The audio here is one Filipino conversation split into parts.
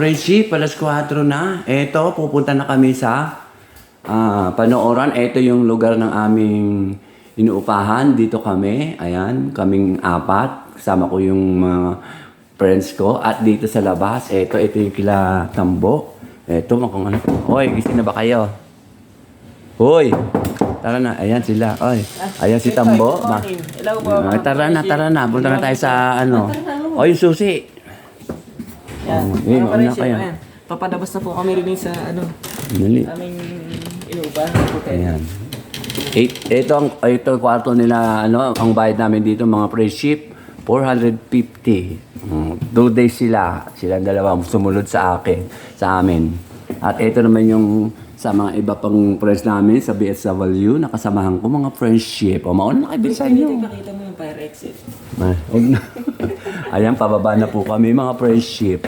friendship, alas 4 na. Eto, pupunta na kami sa Panooran. Eto yung lugar ng aming inuupahan. Dito kami. Ayan, kaming 4. Kasama ko yung mga friends ko. At dito sa labas, ito yung kila Tambo. Eto, makung ano. Hoy, gising na ba kayo? Hoy! Tara na, ayan sila. Oy, ayan si Tambo. Tara na. Punta na tayo sa ano. O, yung susi. Yan. Mga friendship, ayan. Papadabas na po kami rin sa ano. Dali. Aming inuupahan ng hotel. Ayan. Ito ang kwarto nila, ano, ang bayad namin dito, mga friendship, 450. 2 days sila. Silang dalawa sumunod sa amin. At ito naman yung sa mga iba pang friends namin sa BSW, nakasamahan ko mga friendship. O, mauna na kayo sa inyo. Pakita mo yung fire exit. Huwag na. Ayan, pababa na po kami mga friendship.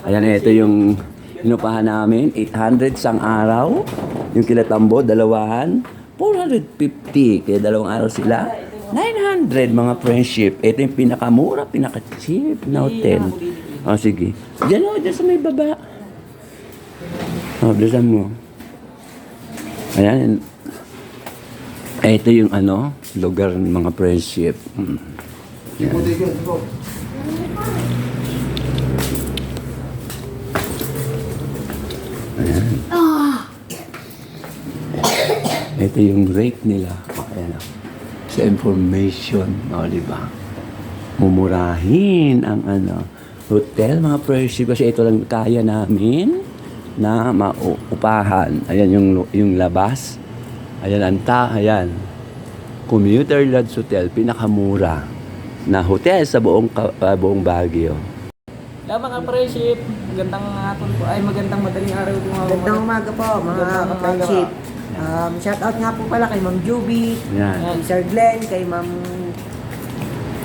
Ayan, ito yung inupahan namin. 800 sang araw. Yung kila Tambo, dalawahan. 450. Kaya 2 araw sila. 900 mga friendship. Ito yung pinakamura, pinaka-cheap na hotel. O, sige. Diyan sa may baba. O, bilisan mo. Ayan. Ito yung ano, lugar ng mga friendship. Yan. Ayan. Ito yung rate nila. Ayan. Sa information. O, diba? Mumurahin ang ano, hotel, mga friendship. Kasi ito lang kaya namin na maupahan. Ayan yung labas. Ayan ayan. Commuter Lodge Hotel, pinakamura na hotel sa buong Baguio. Hello mga friendship. Magandang hapon po. Ay, magandang madaling araw po. Magandang umaga po mga ka-friendship. Shout out nga po pala kay Ma'am Juby, Yan. kay Sir Glenn, kay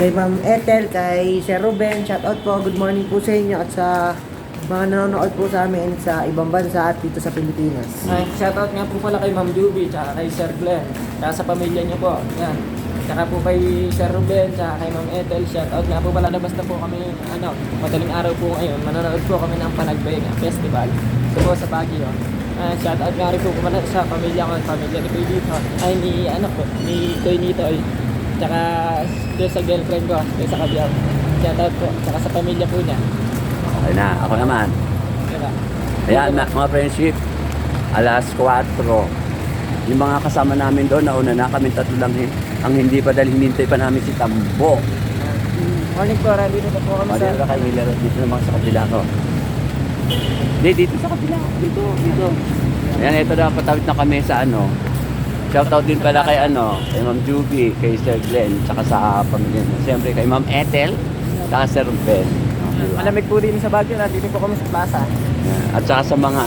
Ma'am Ethel, kay Sir Ruben. Shout out po. Good morning po sa inyo at sa mga nanonood po sa amin sa ibang bansa at dito sa Pilipinas. Ay, shoutout nga po pala kay Ma'am Juby, tsaka kay Sir Glenn, tsaka sa pamilya niyo po. Yan. Tsaka po kay Sir Ruben, tsaka kay Ma'am Ethel, shoutout nga po pala. Labas na po kami, madaling araw po ngayon. Manonood po kami ng Panagbenga Festival. Ito po sa Baguio. Shoutout nga rin po pala sa pamilya ko, pamilya ni Kuy dito. Ay, ni Kuy Nitoy. Tsaka doon sa girlfriend ko, doon sa Kabiyaw. Shoutout po, tsaka sa pamilya po niya. Okay na, ako naman. Diba? Ayan, mga friendship, alas 4. Yung mga kasama namin doon, nauna na kami 3 lang ang hindi pa dahil hinintay pa namin si Tambo. Morning po, ready na po kami Dito kayo nilaro, dito naman sa kabila ko. Hindi, dito sa kabila. Dito. Ayan, ito na, patawid na kami sa ano. Shoutout din pala kay kay Ma'am Juby, kay Sir Glenn, tsaka sa pamilya. Siyempre kay Ma'am Ethel, tsaka Sir Ben. Malamig po din sa Baguio, dito po kami sa plaza. At saka sa mga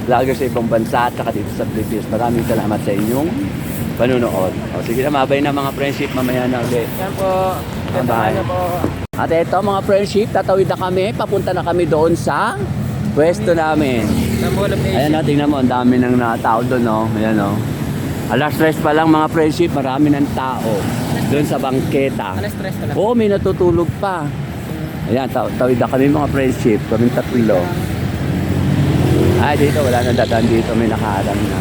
vlogger sa ibang bansa at saka dito sa Philippines. Maraming salamat sa inyong panunood. O, sige na, mabay na mga friendship, mamaya na ulit. Yan po. Bye. Po. At ito mga friendship, tatawid na kami, papunta na kami doon sa pwesto namin. Sa Mall of Asia. Ayan o, tingnan mo, ang dami ng tao doon, no? Ayan o. Alas 3 pa lang mga friendship, marami ng tao doon sa bangketa. Alas 3 pa lang. Oo, may natutulog pa. Ayan, tawid na kami mga friendship, kaming 3. Ay, dito, wala nang dadaan dito, may nakaharang na.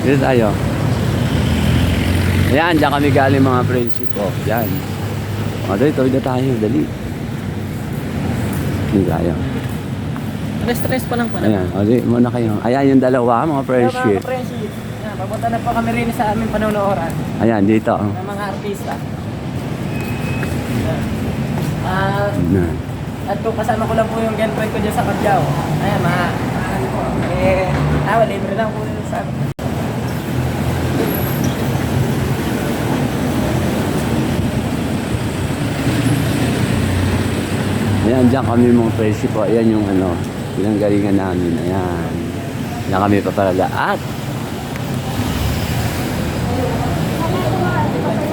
Dito tayo. Ayan, dyan kami galing mga friendship. O, yan. O, dali, tawid na tayo, dali. Dito tayo. Alas 3 pa lang po. Ayan, o, dali, muna kayo. Ayan yung dalawa, mga friendship. Mga friendship. Yan, papunta na po kami rin sa aming panonooran Ayan, dito. ng mga artista. Yan. Ayan. At kung kasama ko lang po yung girlfriend ko dyan sa Kabiyaw. Ayan, ano po. Libre lang po yun sa amin. Ayan, dyan kami mga friendship po. Ayan yung pinanggalingan namin. Ayan. Diyan kami papalala.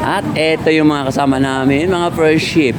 At eto yung mga kasama namin, mga friendship.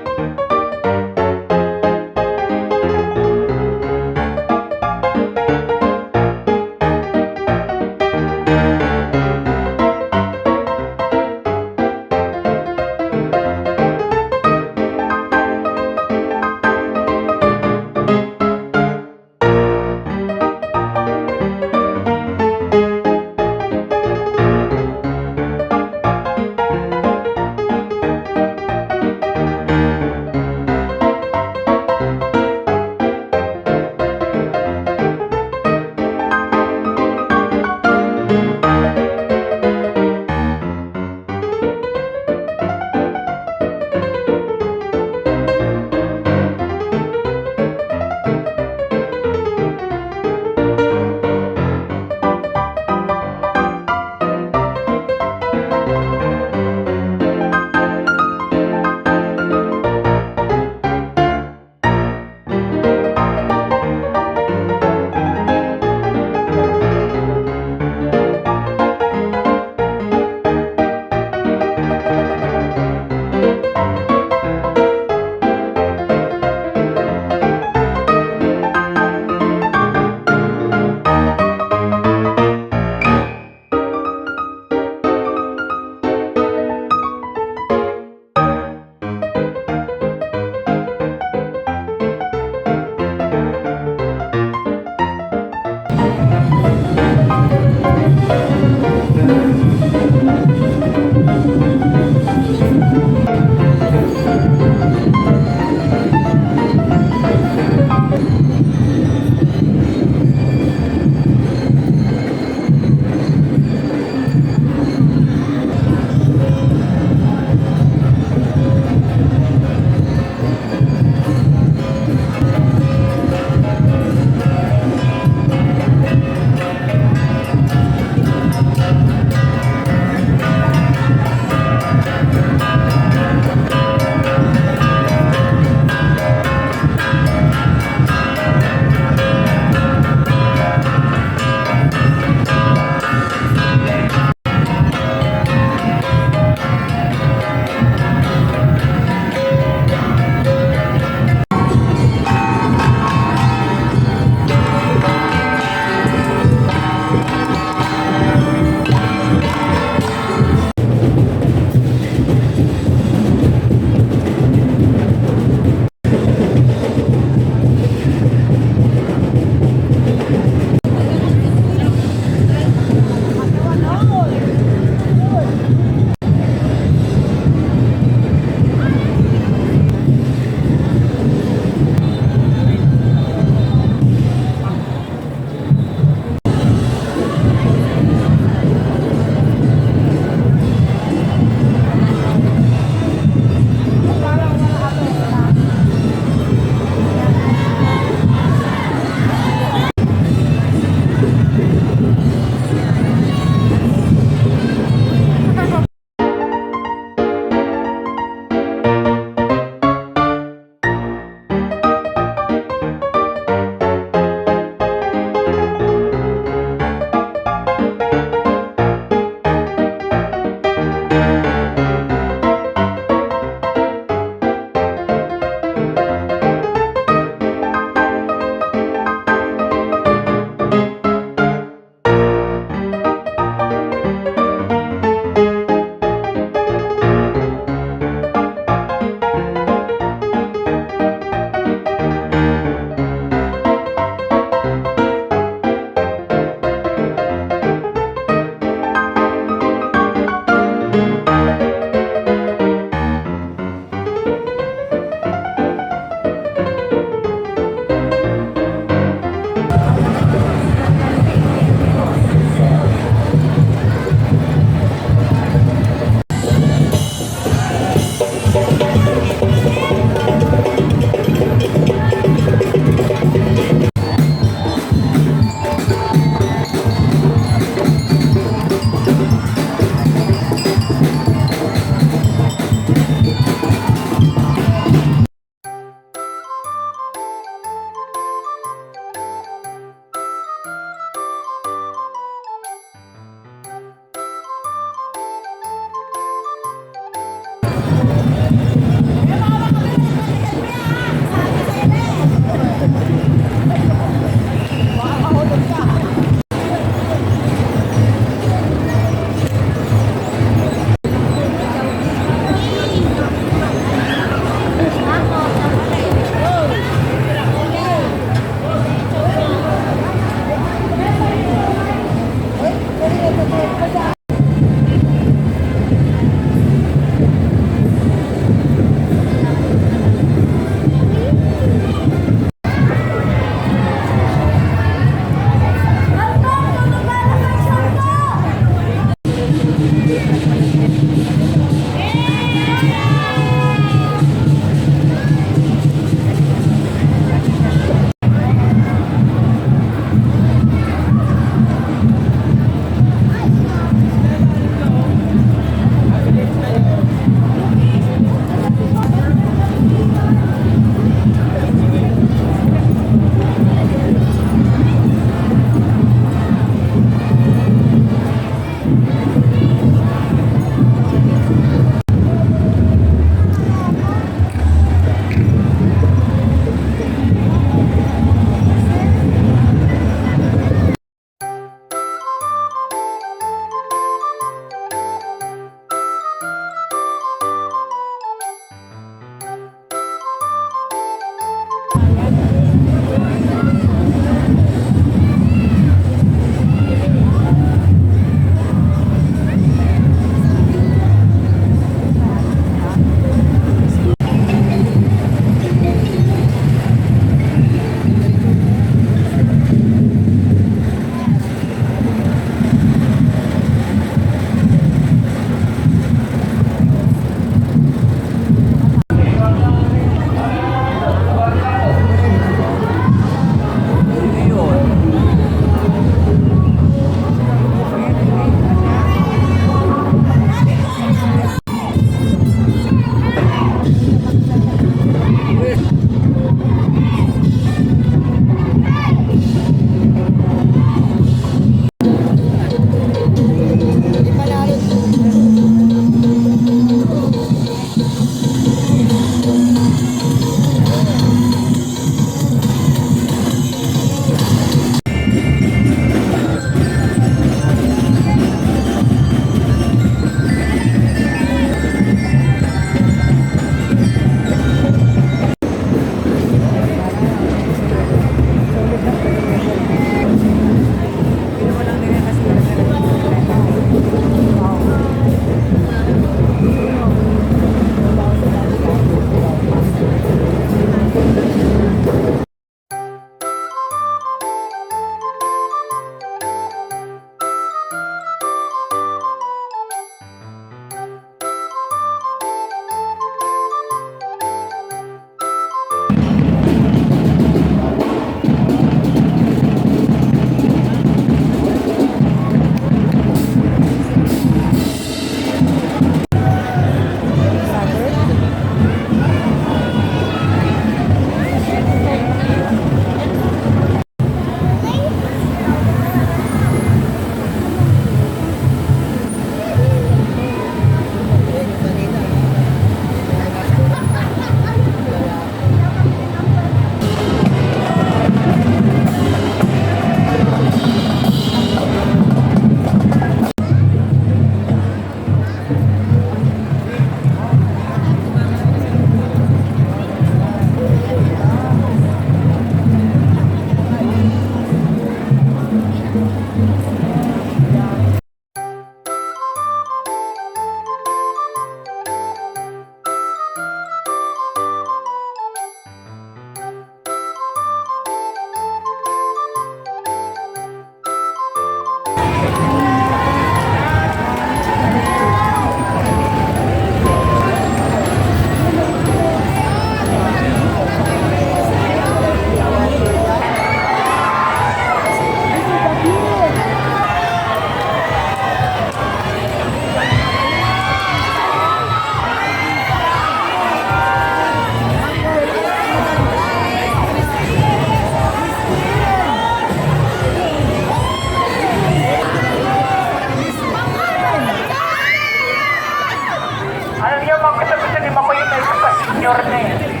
Gusto ni Makoy na ito sa senior na eh.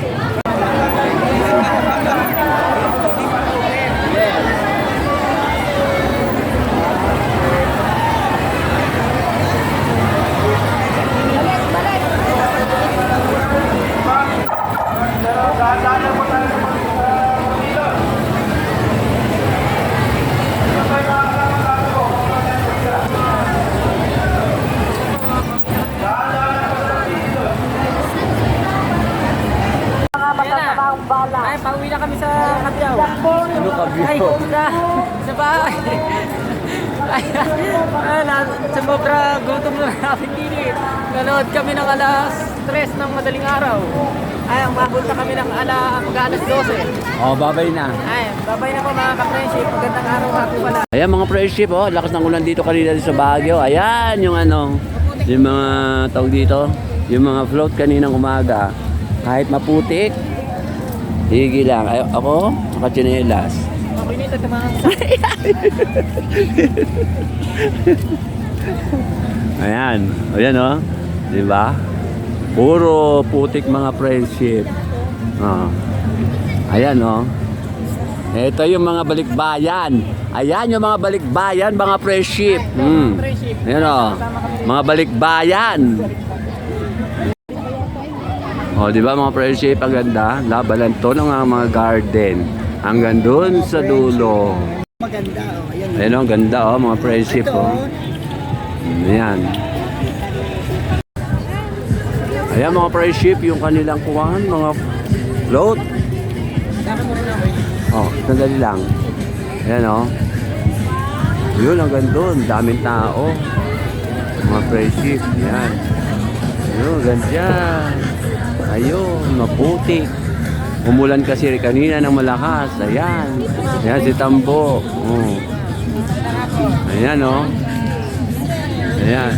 Ay, pauwi na kami sa Kabyaw. Ano Ay, sa bahay. Ay, sumobra gutom na namin din. Nanood kami ng alas 3 ng madaling araw. Ay, umabot na kami ng mag-alas 12. Oh, babay na. Ay, babay na po mga ka-friendship. Magandang araw nga po pala. Ayan mga friendship, oh, lakas ng ulan dito kanina sa Baguio. Ayan yung ano, yung mga tawag dito, yung mga float kaninang umaga. Kahit maputik, higi lang. Ay, ako, nakatsinelas. Ako nito sa mga Ayan, ayan oh, di ba? Puro putik mga friendship. Oh. Ayan oh. Ito yung mga balikbayan. Ayan yung mga balikbayan, mga friendship. Ayan oh, mga balikbayan. Oh, di ba mga friendship, ang ganda? Labanan to ng mga garden. Hanggang doon sa dulo. Maganda, oh. Ayan. Ayan oh, ang ganda oh, mga friendship oh. Ayan. Ayan mga friendship, yung kanilang kuwahan, mga float. Oh, sandali lang. Ayan oh. Yun, hanggang doon. Daming tao. Mga friendship. Ayan. Yun, ganda. Ayun, maputik. Umulan kasi kanina ng malakas. Ayan. Ayan si Tambo. Oh. Ayan oh. Ayan.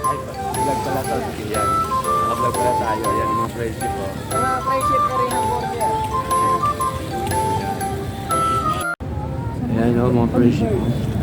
Ay, vlog pala to. Yan. Naka-vlog pala tayo. Yan, mga friendship oh. mga friendship ka rin ang border. Ayan oh, mga friendship oh.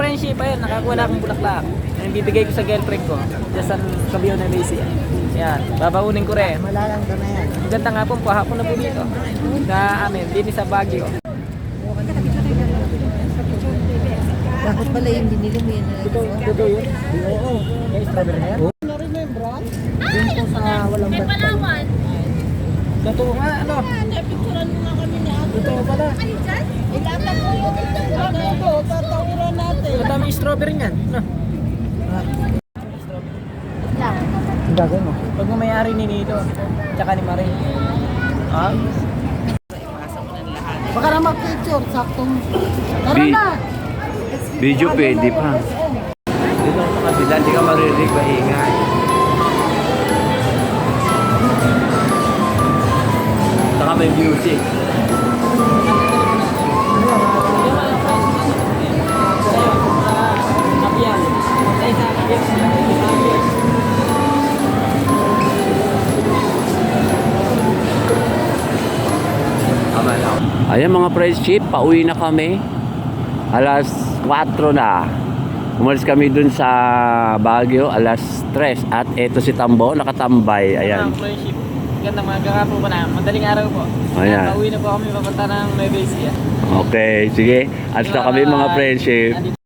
friendship, ayun, nakakuha na akong bulaklak. Yung bibigay ko sa girlfriend ko. Diyan sa Cabio na Macy. Yan, babaunin ko rin. Malalang ka na yan. Maganda nga po, pahapon na po dito. Sa amin, dito sa Baguio. Dapat pala yung binili mo yun. Totoo yun? Oo. May strawberry na yan? Na-remembrance? Doon po sa walang May bantay. Palawan. Totoo nga, ano? Napicturan mo nga kami ni Ate. Totoo pala. Ilatan mo yung ito. Tatawiran natin. Ang dami strawberry niyan. No? Ang gagawin mo? Pag may-ari ni Nito, tsaka ni Marie. Ha? Baka na mag-picture, saktong. Tara Bi- na! Video pwede pa. Dito sa kabila, hindi ka maririnig maingay. Saka may music. Kapiyan. Sa isa, kapiyan. Tama lang. Ayan mga friendship, pauwi na kami. Alas 4 na. Umalis kami dun sa Baguio, alas 3. At eto si Tambo, nakatambay. Ayan. Friendship. Ganda mga kakapo pa na. Madaling araw po. Ayan. Pauwi na po kami papunta ng Nueva Ecija. Okay, sige. Alis na kami mga friendship.